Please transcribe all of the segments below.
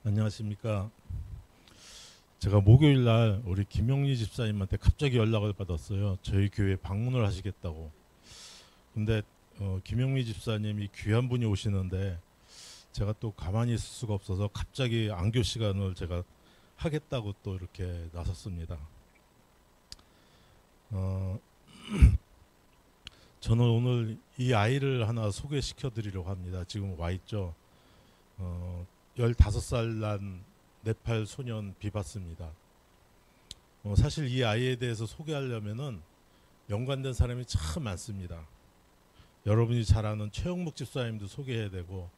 안녕하십니까. 제가 목요일 날 우리 김영리 집사님한테 갑자기 연락을 받았어요. 저희 교회 방문을 하시겠다고. 근데 김영리 집사님이 귀한 분이 오시는데 제가 또 가만히 있을 수가 없어서 갑자기 안교 시간을 제가 하겠다고 또 이렇게 나섰습니다. 어, 저는 오늘 이 아이를 하나 소개시켜 드리려고 합니다. 지금 와 있죠. 15살 난 네팔 소년 비바스입니다. 사실 이 아이에 대해서 소개하려면은 연관된 사람이 참 많습니다. 여러분이 잘 아는 최영목 집사님도 소개해야 되고,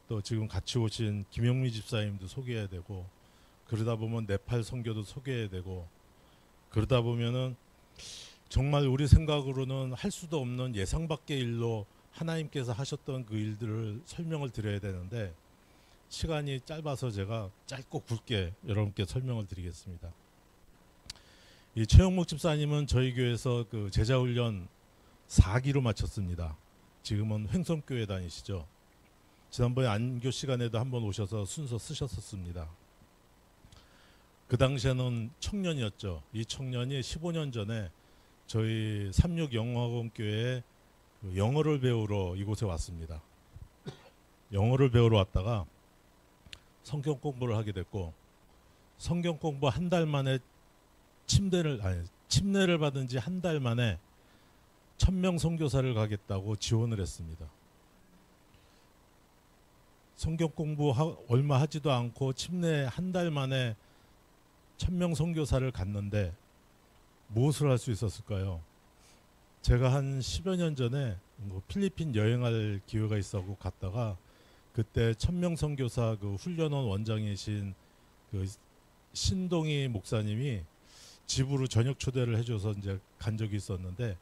또 지금 같이 오신 김영미 집사님도 소개해야 되고, 그러다 보면 네팔 선교도 소개해야 되고, 그러다 보면은 정말 우리 생각으로는 할 수도 없는 예상 밖의 일로 하나님께서 하셨던 그 일들을 설명을 드려야 되는데, 시간이 짧아서 제가 짧고 굵게 여러분께 설명을 드리겠습니다. 이 최영목 집사님은 저희 교회에서 그 제자훈련 4기로 마쳤습니다. 지금은 횡성교회 다니시죠. 지난번에 안교 시간에도 한번 오셔서 순서 쓰셨었습니다. 그 당시에는 청년이었죠. 이 청년이 15년 전에 저희 36영어학원교회에 영어를 배우러 이곳에 왔습니다. 영어를 배우러 왔다가 성경 공부를 하게 됐고, 성경 공부 한 달 만에 침례를 받은 지 한 달 만에 1000명 선교사를 가겠다고 지원을 했습니다. 성경 공부 얼마 하지도 않고 침례 한 달 만에 1000명 선교사를 갔는데 무엇을 할 수 있었을까요? 제가 한 10여 년 전에 필리핀 여행할 기회가 있었고 갔다가 그때 1000명 선교사 그 훈련원 원장이신 그 신동희 목사님이 집으로 저녁 초대를 해줘서 이제 간 적이 있었는데,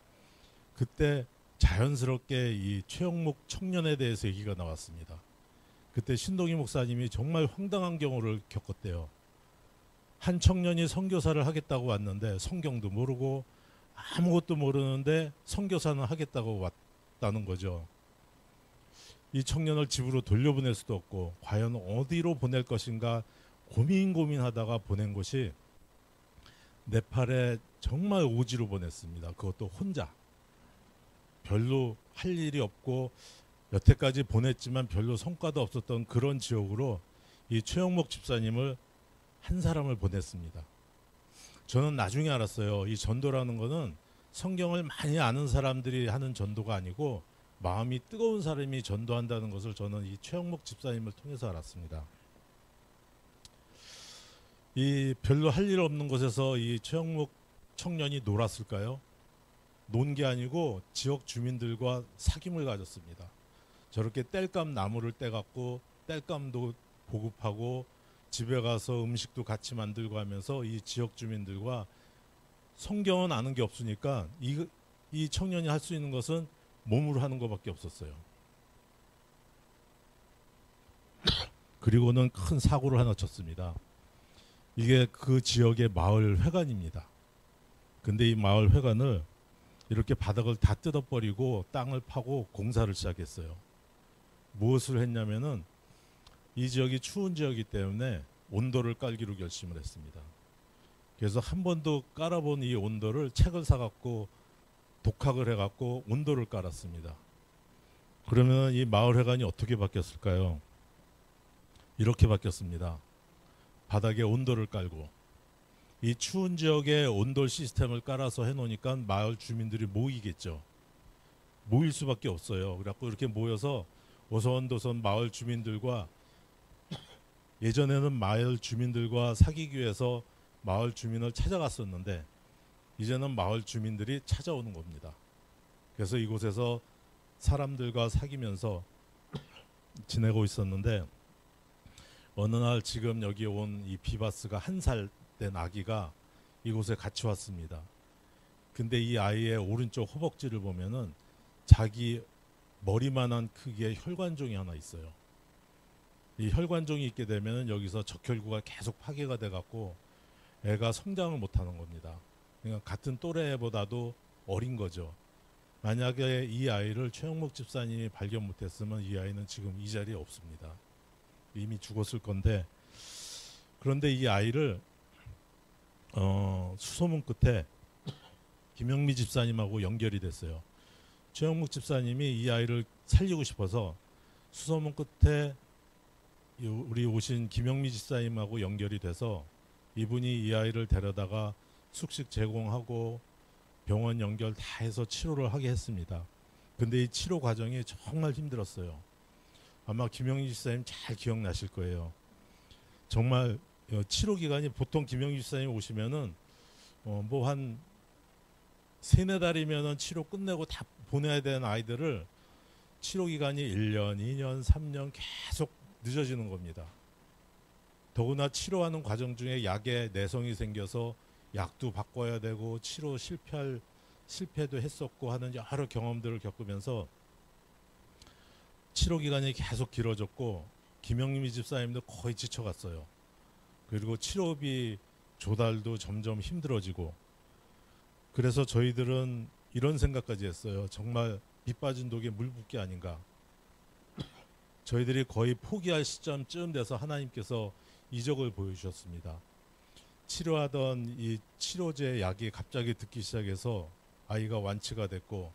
그때 자연스럽게 이 최영목 청년에 대해서 얘기가 나왔습니다. 그때 신동희 목사님이 정말 황당한 경우를 겪었대요. 한 청년이 선교사를 하겠다고 왔는데 성경도 모르고 아무것도 모르는데 선교사는 하겠다고 왔다는 거죠. 이 청년을 집으로 돌려보낼 수도 없고 과연 어디로 보낼 것인가 고민하다가 보낸 곳이 네팔에 정말 오지로 보냈습니다. 그것도 혼자. 별로 할 일이 없고 여태까지 보냈지만 별로 성과도 없었던 그런 지역으로 이 최영목 집사님을 한 사람을 보냈습니다. 저는 나중에 알았어요. 이 전도라는 거는 성경을 많이 아는 사람들이 하는 전도가 아니고 마음이 뜨거운 사람이 전도한다는 것을 저는 이 최영목 집사님을 통해서 알았습니다. 이 별로 할 일 없는 곳에서 이 최영목 청년이 놀았을까요? 논 게 아니고 지역 주민들과 사귐을 가졌습니다. 저렇게 땔감 나무를 떼갖고 땔감도 보급하고 집에 가서 음식도 같이 만들고 하면서 이 지역 주민들과, 성경은 아는 게 없으니까 이 청년이 할 수 있는 것은 몸으로 하는 것밖에 없었어요. 그리고는 큰 사고를 하나 쳤습니다. 이게 그 지역의 마을 회관입니다. 근데 이 마을 회관을 이렇게 바닥을 다 뜯어버리고 땅을 파고 공사를 시작했어요. 무엇을 했냐면은 이 지역이 추운 지역이기 때문에 온도를 깔기로 결심을 했습니다. 그래서 한 번도 깔아본 이 온도를 책을 사갖고 독학을 해갖고 온도를 깔았습니다. 그러면 이 마을 회관이 어떻게 바뀌었을까요? 이렇게 바뀌었습니다. 바닥에 온도를 깔고 이 추운 지역에 온돌 시스템을 깔아서 해놓으니까 마을 주민들이 모이겠죠. 모일 수밖에 없어요. 그래갖고 이렇게 모여서 오손도손 마을 주민들과, 예전에는 마을 주민들과 사귀기 위해서 마을 주민을 찾아갔었는데 이제는 마을 주민들이 찾아오는 겁니다. 그래서 이곳에서 사람들과 사귀면서 지내고 있었는데, 어느 날 지금 여기 온 이 비바스가 1살 된 아기가 이곳에 같이 왔습니다. 근데 이 아이의 오른쪽 허벅지를 보면은 자기 머리만한 크기의 혈관종이 하나 있어요. 이 혈관종이 있게 되면 여기서 적혈구가 계속 파괴가 돼 갖고 애가 성장을 못하는 겁니다. 그러니까 같은 또래보다도 어린 거죠. 만약에 이 아이를 최영목 집사님이 발견 못했으면 이 아이는 지금 이 자리에 없습니다. 이미 죽었을 건데, 그런데 이 아이를 수소문 끝에 김영미 집사님하고 연결이 됐어요. 최영묵 집사님이 이 아이를 살리고 싶어서 수소문 끝에 우리 오신 김영미 집사님하고 연결이 돼서 이분이 이 아이를 데려다가 숙식 제공하고 병원 연결 다 해서 치료를 하게 했습니다. 근데 이 치료 과정이 정말 힘들었어요. 아마 김영미 집사님 잘 기억나실 거예요. 정말 치료 기간이 보통 김영미 집사님 오시면은 뭐 한 3-4달이면은 치료 끝내고 다 보내야 되는 아이들을 치료 기간이 1년, 2년, 3년 계속 늦어지는 겁니다. 더구나 치료하는 과정 중에 약에 내성이 생겨서 약도 바꿔야 되고 치료 실패도 했었고 하는 여러 경험들을 겪으면서 치료 기간이 계속 길어졌고 김영미 집사님도 거의 지쳐갔어요. 그리고 치료비 조달도 점점 힘들어지고 그래서 저희들은 이런 생각까지 했어요. 정말 빗 빠진 독에 물 붓기 아닌가. 저희들이 거의 포기할 시점쯤 돼서 하나님께서 이적을 보여주셨습니다. 치료하던 이 치료제 약이 갑자기 듣기 시작해서 아이가 완치가 됐고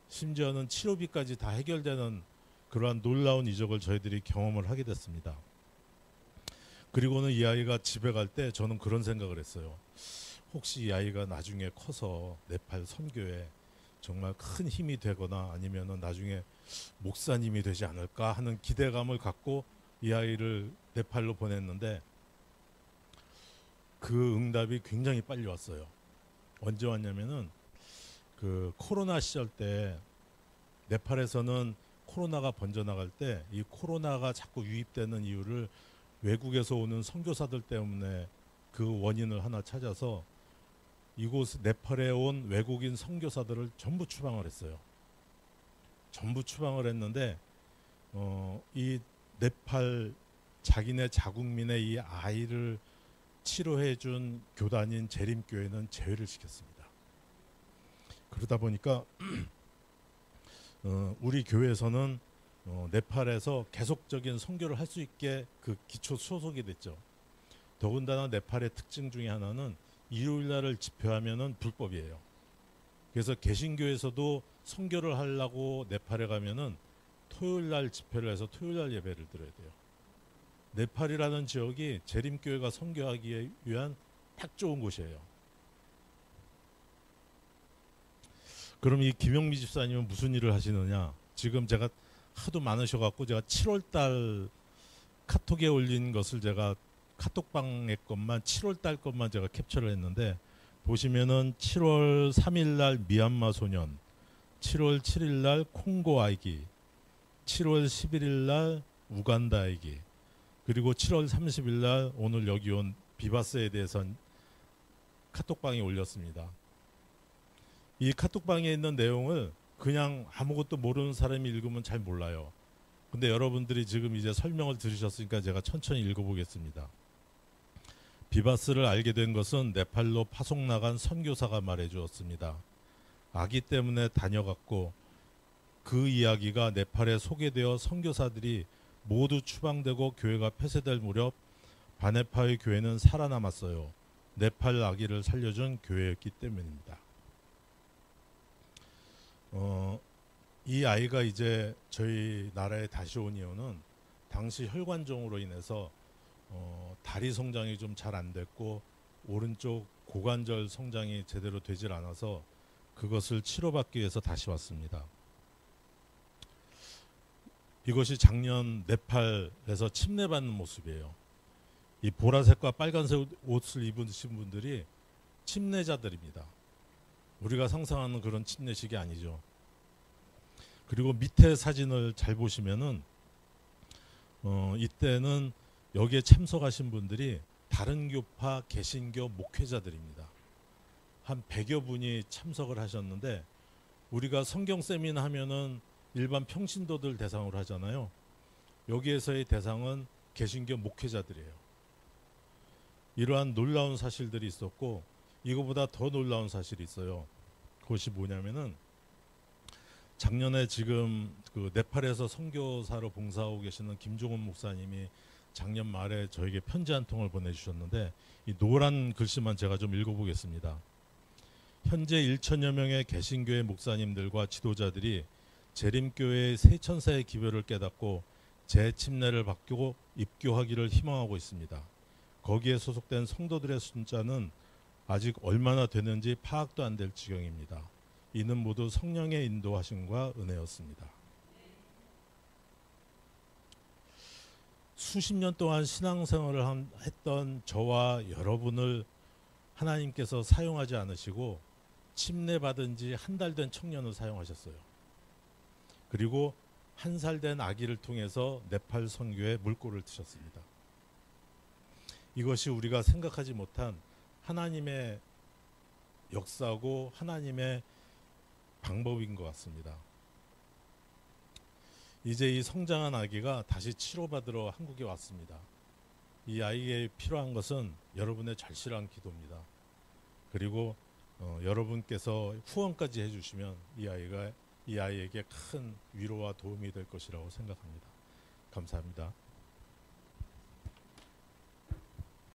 심지어는 치료비까지 다 해결되는 그러한 놀라운 이적을 저희들이 경험을 하게 됐습니다. 그리고는 이 아이가 집에 갈 때 저는 그런 생각을 했어요. 혹시 이 아이가 나중에 커서 네팔 선교에 정말 큰 힘이 되거나 아니면은 나중에 목사님이 되지 않을까 하는 기대감을 갖고 이 아이를 네팔로 보냈는데 그 응답이 굉장히 빨리 왔어요. 언제 왔냐면은 그 코로나 시절 때 네팔에서는 코로나가 번져나갈 때 이 코로나가 자꾸 유입되는 이유를 외국에서 오는 선교사들 때문에 그 원인을 하나 찾아서 이곳 네팔에 온 외국인 선교사들을 전부 추방을 했어요. 전부 추방을 했는데 이 네팔 자기네 자국민의 이 아이를 치료해 준 교단인 재림교회는 제외를 시켰습니다. 그러다 보니까 우리 교회에서는 네팔에서 계속적인 선교를 할 수 있게 그 기초 소속이 됐죠. 더군다나 네팔의 특징 중에 하나는 일요일 날을 집회하면은 불법이에요. 그래서 개신교에서도 선교를 하려고 네팔에 가면은 토요일 날 집회를 해서 토요일 날 예배를 드려야 돼요. 네팔이라는 지역이 재림교회가 선교하기 위한 딱 좋은 곳이에요. 그럼 이 김영미 집사님은 무슨 일을 하시느냐? 지금 제가 하도 많으셔갖고 제가 7월달 카톡에 올린 것을 제가 카톡방의 것만 7월달 것만 제가 캡처를 했는데 보시면은 7월 3일날 미얀마 소년, 7월 7일날 콩고 아이기, 7월 11일날 우간다 아이기, 그리고 7월 30일날 오늘 여기 온 비바스에 대해선 카톡방에 올렸습니다. 이 카톡방에 있는 내용을 그냥 아무것도 모르는 사람이 읽으면 잘 몰라요. 근데 여러분들이 지금 이제 설명을 들으셨으니까 제가 천천히 읽어보겠습니다. 비바스를 알게 된 것은 네팔로 파송 나간 선교사가 말해주었습니다. 아기 때문에 다녀갔고 그 이야기가 네팔에 소개되어 선교사들이 모두 추방되고 교회가 폐쇄될 무렵 바네파의 교회는 살아남았어요. 네팔 아기를 살려준 교회였기 때문입니다. 이 아이가 이제 저희 나라에 다시 온 이유는 당시 혈관종으로 인해서 다리 성장이 좀 잘 안 됐고 오른쪽 고관절 성장이 제대로 되질 않아서 그것을 치료받기 위해서 다시 왔습니다. 이것이 작년 네팔에서 침례받는 모습이에요. 이 보라색과 빨간색 옷을 입으신 분들이 침례자들입니다. 우리가 상상하는 그런 침례식이 아니죠. 그리고 밑에 사진을 잘 보시면은 이때는 여기에 참석하신 분들이 다른 교파 개신교 목회자들입니다. 한 100여 분이 참석을 하셨는데 우리가 성경 세미나 하면은 일반 평신도들 대상으로 하잖아요. 여기에서의 대상은 개신교 목회자들이에요. 이러한 놀라운 사실들이 있었고 이거보다 더 놀라운 사실이 있어요. 그것이 뭐냐면은 작년에 지금 그 네팔에서 선교사로 봉사하고 계시는 김종훈 목사님이 작년 말에 저에게 편지 한 통을 보내주셨는데 이 노란 글씨만 제가 좀 읽어보겠습니다. 현재 1천여 명의 개신교회 목사님들과 지도자들이 재림교회의 세천사의 기별을 깨닫고 재침례를 받고 입교하기를 희망하고 있습니다. 거기에 소속된 성도들의 숫자는 아직 얼마나 되는지 파악도 안 될 지경입니다. 이는 모두 성령의 인도하심과 은혜였습니다. 수십 년 동안 신앙생활을 했던 저와 여러분을 하나님께서 사용하지 않으시고 침례받은 지 한 달 된 청년을 사용하셨어요. 그리고 1살 된 아기를 통해서 네팔 선교에 물꼬를 트셨습니다. 이것이 우리가 생각하지 못한 하나님의 역사고 하나님의 방법인 것 같습니다. 이제 이 성장한 아기가 다시 치료받으러 한국에 왔습니다. 이 아이에게 필요한 것은 여러분의 절실한 기도입니다. 그리고 여러분께서 후원까지 해주시면 이 아이에게 큰 위로와 도움이 될 것이라고 생각합니다. 감사합니다.